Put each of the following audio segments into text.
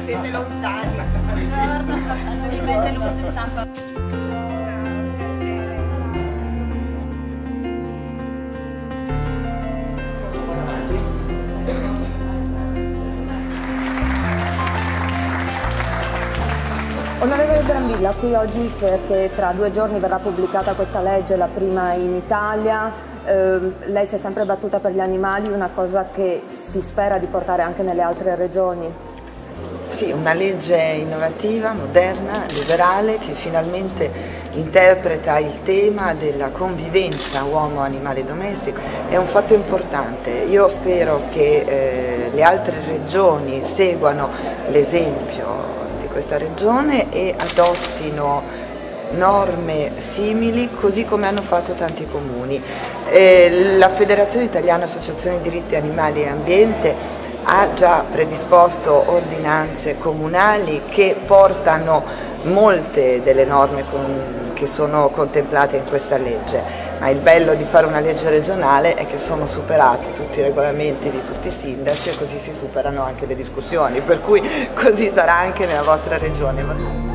siete lontani. Mi mette il punto stampa. Onorevole Brambilla, qui oggi perché tra 2 giorni verrà pubblicata questa legge, la prima in Italia. Lei si è sempre battuta per gli animali, una cosa che si spera di portare anche nelle altre regioni. Sì, una legge innovativa, moderna, liberale, che finalmente interpreta il tema della convivenza uomo-animale domestico. È un fatto importante. Io spero che le altre regioni seguano l'esempio di questa regione e adottino norme simili, così come hanno fatto tanti comuni. La Federazione Italiana Associazioni Diritti Animali e Ambiente ha già predisposto ordinanze comunali che portano molte delle norme che sono contemplate in questa legge, ma il bello di fare una legge regionale è che sono superati tutti i regolamenti di tutti i sindaci e così si superano anche le discussioni, per cui così sarà anche nella vostra regione.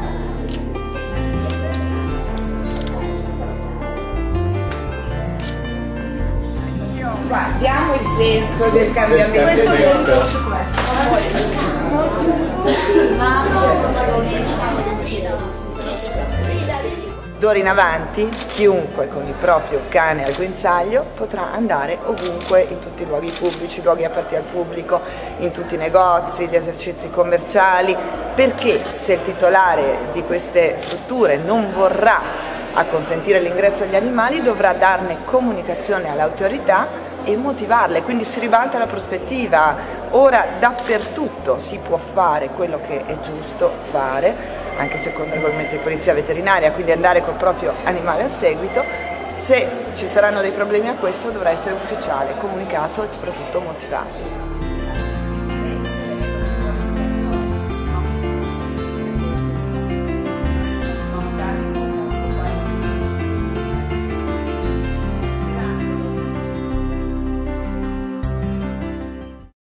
Guardiamo il senso del cambiamento. Questo è molto su questo. D'ora in avanti chiunque con il proprio cane al guinzaglio potrà andare ovunque, in tutti i luoghi pubblici, luoghi aperti al pubblico, in tutti i negozi, gli esercizi commerciali, perché se il titolare di queste strutture non vorrà acconsentire l'ingresso agli animali dovrà darne comunicazione all'autorità e motivarle, quindi si ribalta la prospettiva. Ora dappertutto si può fare quello che è giusto fare, anche secondo il regolamento di polizia veterinaria, quindi andare col proprio animale a seguito. Se ci saranno dei problemi a questo dovrà essere ufficiale, comunicato e soprattutto motivato.